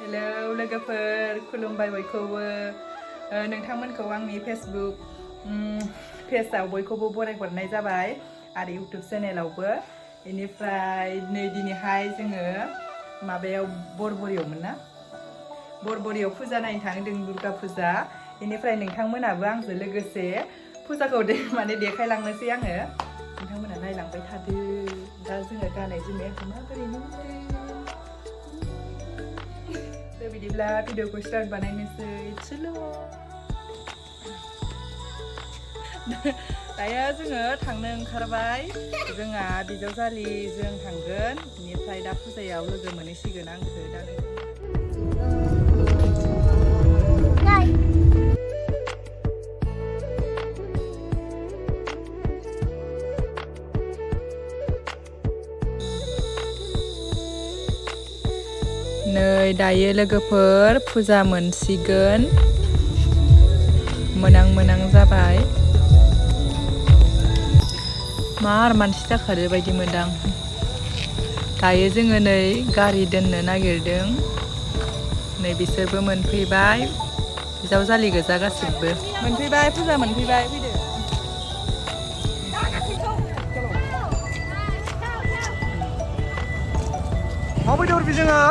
Hello लोगोफोर खुलुमबाय बयखौबो नोंथांमोनखौ आंनि फेसबुक पेजआव बयखौबो बरायहरनाय जाबाय आरो इउटुब चेनेलावबो बेनिफ्राय नै दिनैहाय जोङो माबायाव बरबरियावमोन ना बरबरियाव फुजा नायनो थांदों दुर्गा फुजा बेनिफ्राय नोंथांमोनाबो आंजों लोगोसे फुजाखौ माने देखायलांनोसै आङो नोंथांमोना नायलांबाय थादो दा जोङो गाननाय जोमनायखौ माबोरै नुदों बिदिब्ला भिडिअखौ स्टार्ट बानायनोसै चलो दायो जोङो थांनो ओंखारबाय जोंहा बिजावजालिजों थांगोन बेनिफ्राय दा फुजायाव लोगो मोनहैसिगोन आंखौ दा नै दायो लोगोफोर फुजा मोनसिगोन मोनां जाबाय मार मानसि जाखादो बायदि मोनदां दायो जोङो नै गारि दोननो नागिरदों नै बिसोरबो मोनफैबाय बिजावजालि गोजा गासिबो मोनफैबाय फुजा मोनफैबाय फैदो माबायदि हरबि जोङो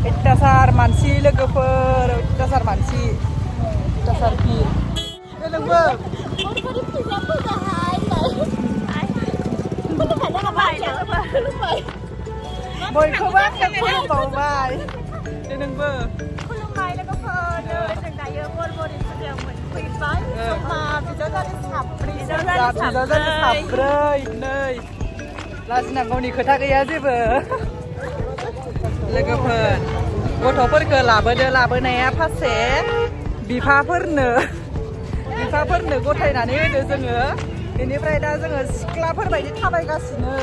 अत्याचार मानसि लोगोफोर अत्याचार मानसि अत्याचार भिर नोंबो बयखौबो आंनो खुलुमबावबाय नोंबो खुलुमबाय लोगोफोर जों दायो बरबरि फुजायाव मोनफैबाय मा बिजावजालि साब्रै नै लाजिनांगौनि खोथा गैया जेबो लोगोफोर गथ'फोरखौ लाबोदो लाबोनाया फारसे बिफाफोरनो गथायनानै होदो जोङो बेनिफ्राय दा जोङो सिख्लाफोर बायदि थाबायगासिनो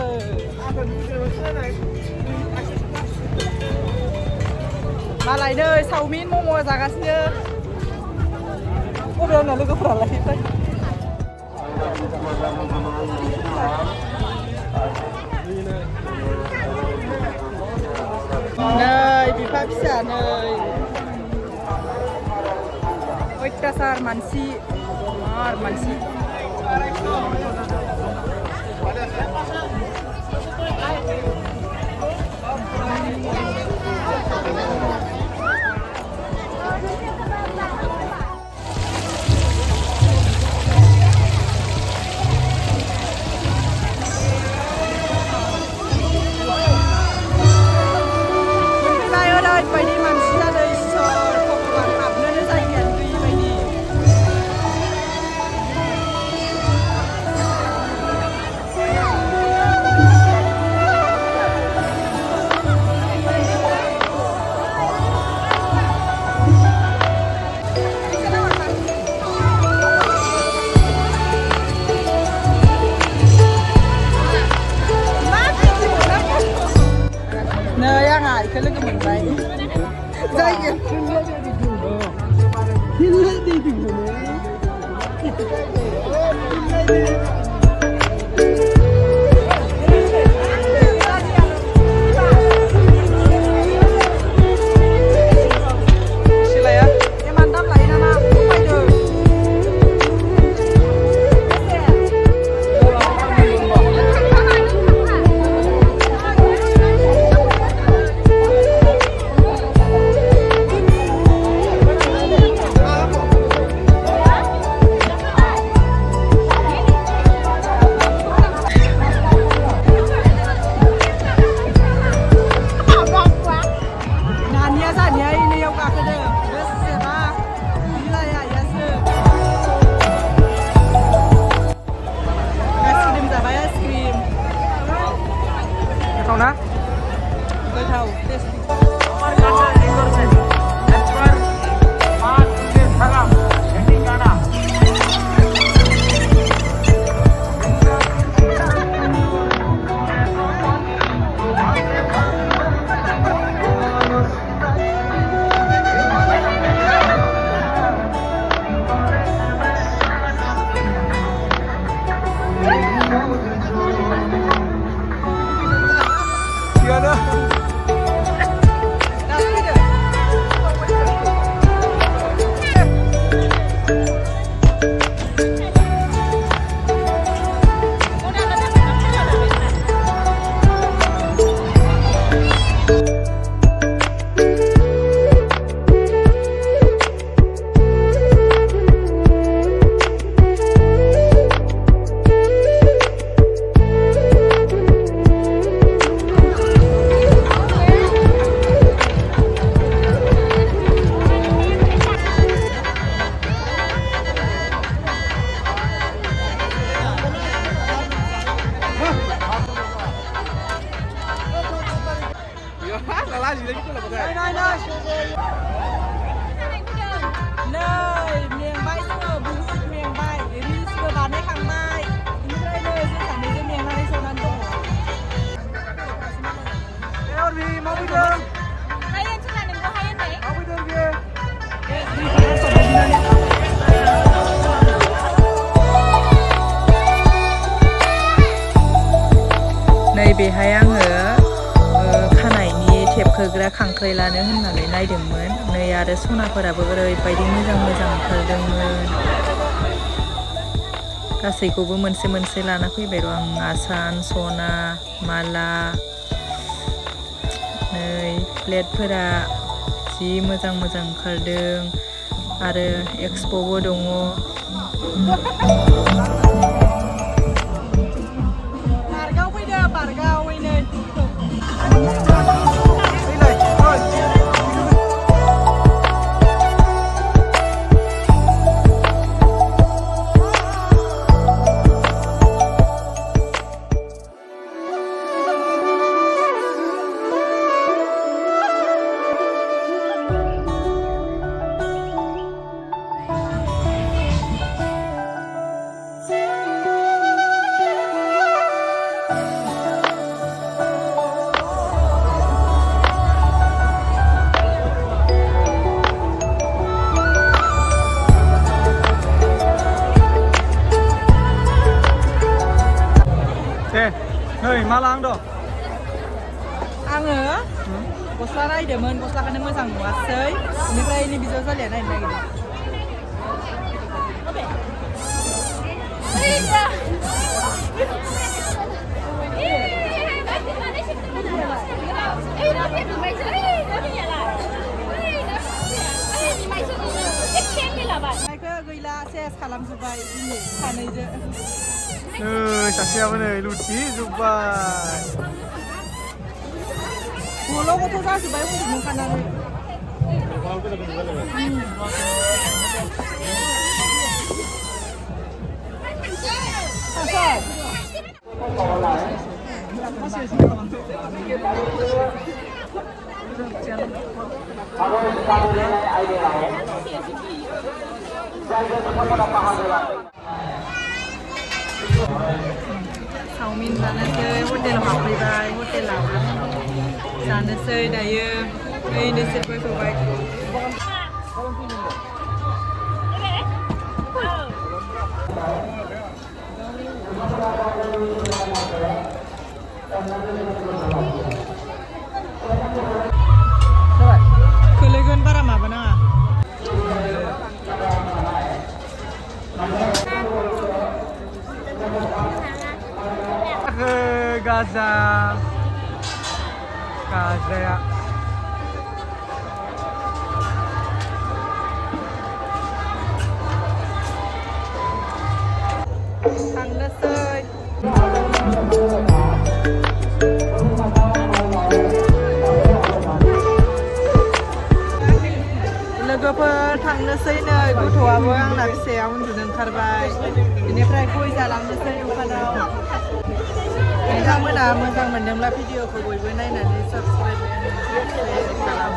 मालाय नै चावमिन मम' जागासिनो बबेयावनो लोगोफोरालाय नै बिफा फिसा नै अत्याचार मानसि मार मानसि बायदि मानसि जादों इसोर भगबान हाबनोनो जायगायानो गैयि बायदि नै आंहा इखौ लोगो मोनबाय जायो nơi miền bay sơ bún sứt miền bay để đi sơ bán hay khang mai những nơi nơi sẽ sản đến miền bay sơ bán đồ Eo đi mau đi đường. 하이엔 출라는 거 하이엔네. Mau đi đường kia. नैबेहाय आङो खानायनि tape खोग्रा खांख्राइ लानो होननानै नायदोंमोन नै आरो सनाफोराबो ओरैबायदि मोजां मोजां ओंखारदोंमोन गासैखौबो मोनसे मोनसे लाना फैबाय र' आं आसान सना माला नै प्लेटफोरा जि मोजां मोजां ओंखारदों आरो एक्सप'बो दङ बारगाव फैदो बारगाव ओइनै Nơi Malang dong. आङो गस्ला नायदोंमोन गस्लाखौनो मोजां नुवासै बेनिफ्राय नै बिजावजालिया नायनो नागिरदों नायखो गैला सेस खालामजोब्बाय दिनै सानैजों सासेयाबो नै लुथि जोब्बाय गल' गथ' जाजोब्बाय उन्दुखानानै चावमिन जानोसै हटेलाव हाबफैबाय हटेलाव जानोसै दायो ओइनो सेरफैबाय खोलैगोन बारा माबा नाङा Gaza Gaza थांनोसै लोगोफोर थांनोसै नै गथ'आबो आंना फिसाया उन्दुनो ओंखारबाय बेनिफ्राय गय जालांनोसै दखानाव नोंथांमोना मोजां मोनदोंब्ला भिडिअखौ बयबो नायनानै साबस्क्राइब खालाम